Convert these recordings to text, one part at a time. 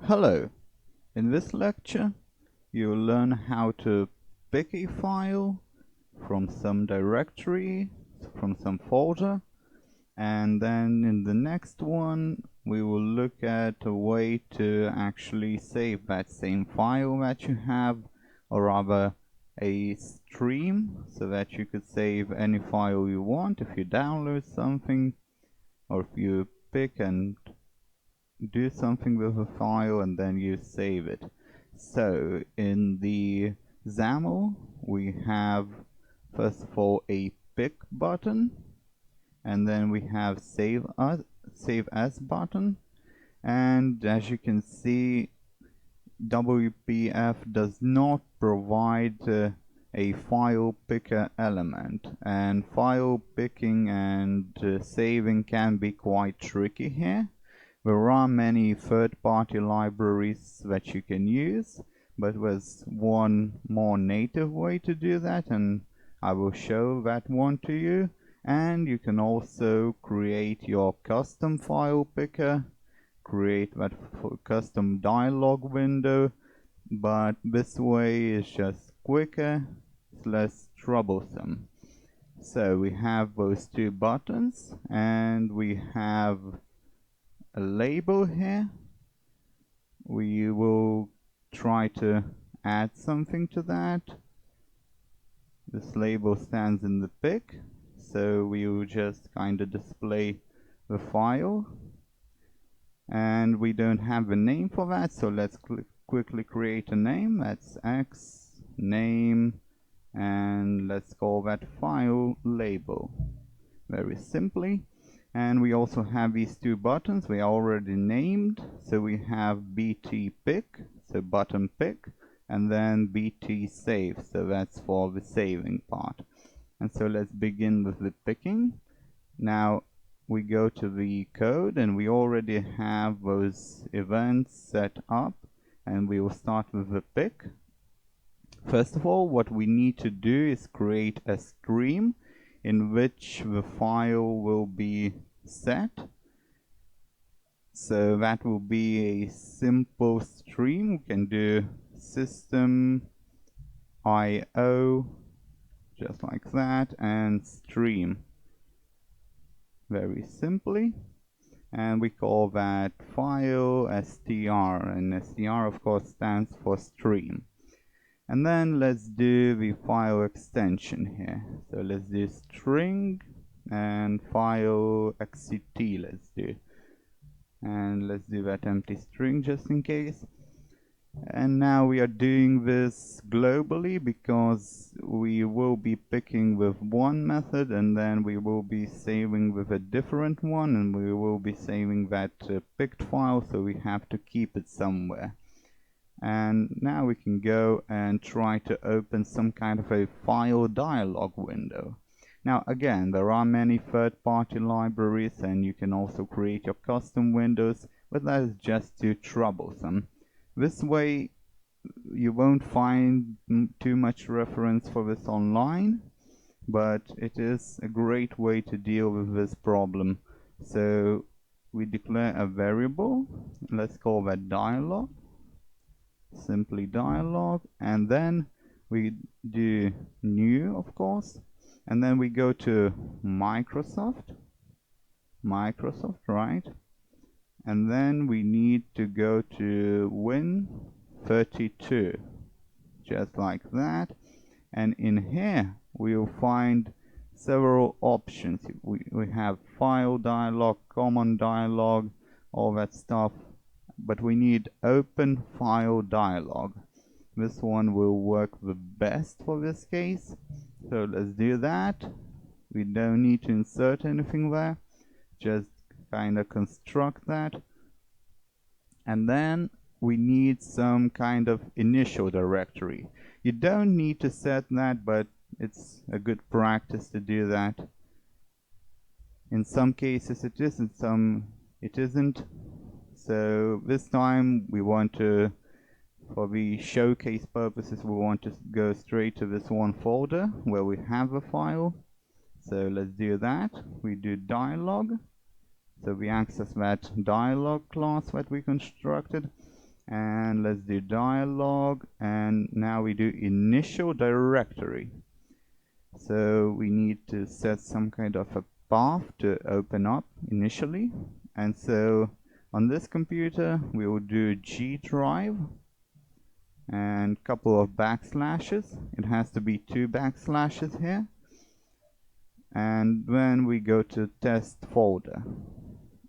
Hello, in this lecture you'll learn how to pick a file from some directory, from some folder, and then in the next one we will look at a way to actually save that same file that you have, or rather a stream, so that you could save any file you want if you download something, or if you pick and do something with a file and then you save it. So in the XAML we have first of all a pick button, and then we have save as button, and as you can see WPF does not provide a file picker element, and file picking and saving can be quite tricky here. There are many third-party libraries that you can use, but there's one more native way to do that, and I will show that one to you. And you can also create your custom file picker, create that custom dialog window, but this way is just quicker, it's less troublesome. So we have those two buttons, and we have a label here. We will try to add something to that. This label stands in the pick, so we will just kind of display the file, and we don't have a name for that, so let's quickly create a name. That's X name, and let's call that file label, very simply. And we also have these two buttons we already named. So we have BT pick, so button pick, and then BT save, so that's for the saving part. And so let's begin with the picking. Now we go to the code, and we already have those events set up, and we will start with the pick. First of all, what we need to do is create a stream in which the file will be set. So that will be a simple stream. We can do system IO just like that, and stream, very simply, and we call that file str, and str of course stands for stream. And then let's do the file extension here. So let's do string and file xct, let's do. And let's do that empty string just in case. And now we are doing this globally because we will be picking with one method, and then we will be saving with a different one, and we will be saving that picked file, so we have to keep it somewhere. And now we can go and try to open some kind of a file dialog window. Now again, there are many third-party libraries, and you can also create your custom windows, but that is just too troublesome. This way you won't find too much reference for this online, but it is a great way to deal with this problem. So we declare a variable, let's call that dialog, simply dialog, and then we do new, of course, and then we go to Microsoft, right, and then we need to go to Win32, just like that, and in here we will find several options. We have file dialog, common dialog, all that stuff, but we need open file dialog. This one will work the best for this case, so let's do that. We don't need to insert anything there, just kind of construct that, and then we need some kind of initial directory. You don't need to set that, but it's a good practice to do that. In some cases it is, in some it isn't. So this time we want to, for the showcase purposes, we want to go straight to this one folder where we have a file. So let's do that. We do dialog, so we access that dialog class that we constructed, and let's do dialog, and now we do initial directory. So we need to set some kind of a path to open up initially, and so on this computer we will do G drive and couple of backslashes. It has to be 2 backslashes here, and then we go to test folder.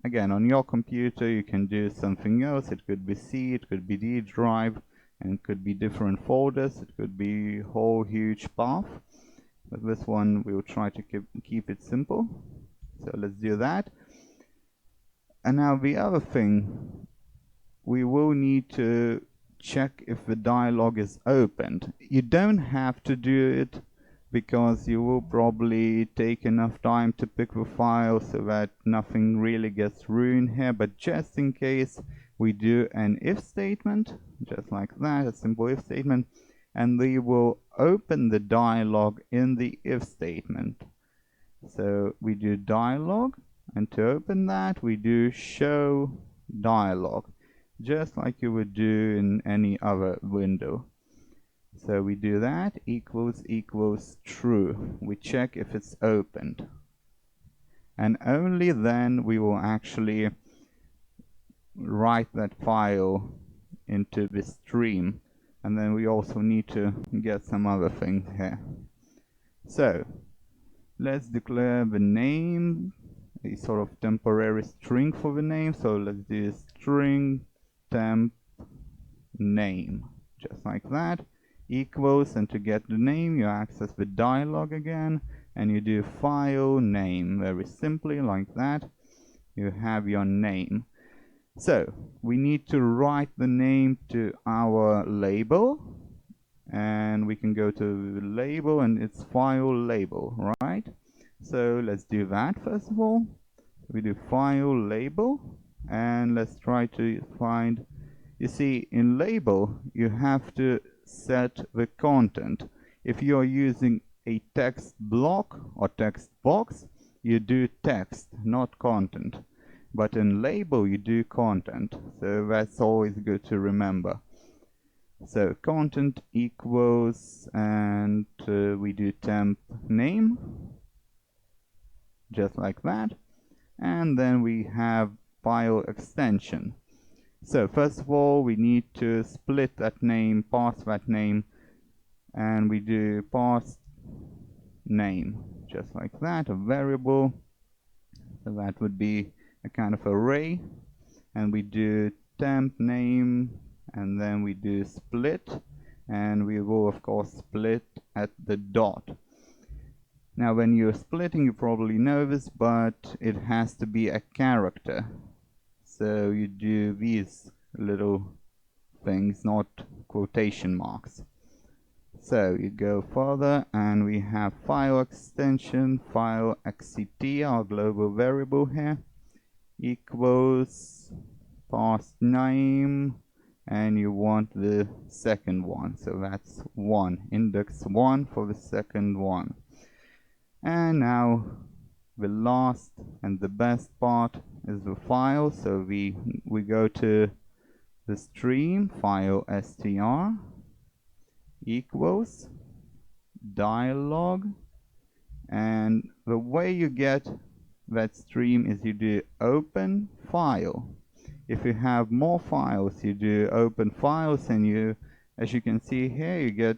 Again, on your computer you can do something else. It could be C, it could be D drive, and it could be different folders. It could be whole huge path, but this one we will try to keep it simple. So let's do that. And now the other thing, we will need to check if the dialog is opened. You don't have to do it because you will probably take enough time to pick the file so that nothing really gets ruined here, but just in case, we do an if statement, just like that, a simple if statement, and we will open the dialog in the if statement. So we do dialog, and to open that we do show dialog, just like you would do in any other window. So we do that, equals true. We check if it's opened. And only then we will actually write that file into the stream. And then we also need to get some other things here. So let's declare the name, a sort of temporary string for the name. So let's do string temp name, just like that. Equals, and to get the name you access the dialog again, and you do file name, very simply like that. You have your name. So we need to write the name to our label, and we can go to the label, and it's file label, right? So let's do that first of all. We do file label, and let's try to find, you see, in label you have to set the content. If you are using a text block or text box, you do text, not content. But in label you do content, so that's always good to remember. So content equals, and we do temp name, just like that. And then we have file extension. So first of all we need to split that name, pass that name, and we do pass name, just like that, a variable. So that would be a kind of array, and we do temp name, and then we do split, and we will of course split at the dot. Now when you're splitting you probably know this, but it has to be a character. So you do these little things, not quotation marks. So you go further, and we have file extension, file xct, our global variable here, equals pass name, and you want the second one, so that's 1, index 1 for the second one. And now the last and the best part is the file. So we go to the stream file str equals dialog, and the way you get that stream is you do open file. If you have more files you do open files, and you, as you can see here, you get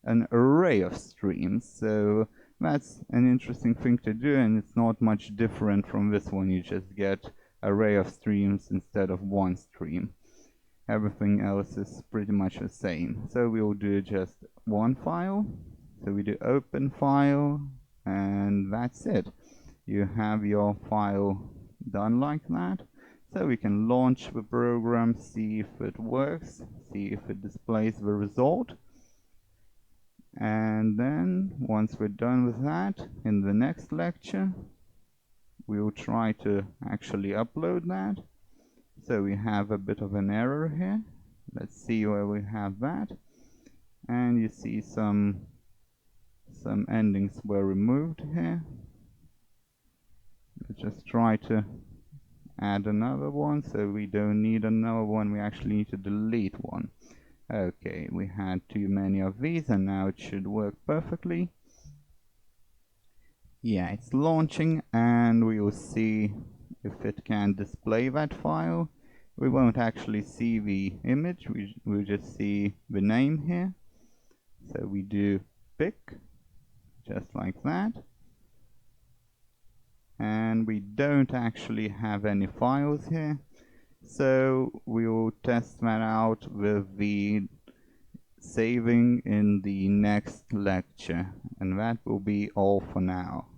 an array of streams. So that's an interesting thing to do, and it's not much different from this one. You just get array of streams instead of one stream. Everything else is pretty much the same. So we will do just one file. So we do open file, and that's it. You have your file done like that. So we can launch the program, see if it works, see if it displays the result. And then once we're done with that, in the next lecture we will try to actually upload that. So we have a bit of an error here. Let's see where we have that. And you see some endings were removed here. Let's just try to add another one, so we don't need another one, we actually need to delete one. Okay, we had too many of these and now it should work perfectly. Yeah, it's launching and we will see if it can display that file. We won't actually see the image, we'll just see the name here. So we do pick, just like that. And we don't actually have any files here. So we will test that out with the saving in the next lecture. And that will be all for now.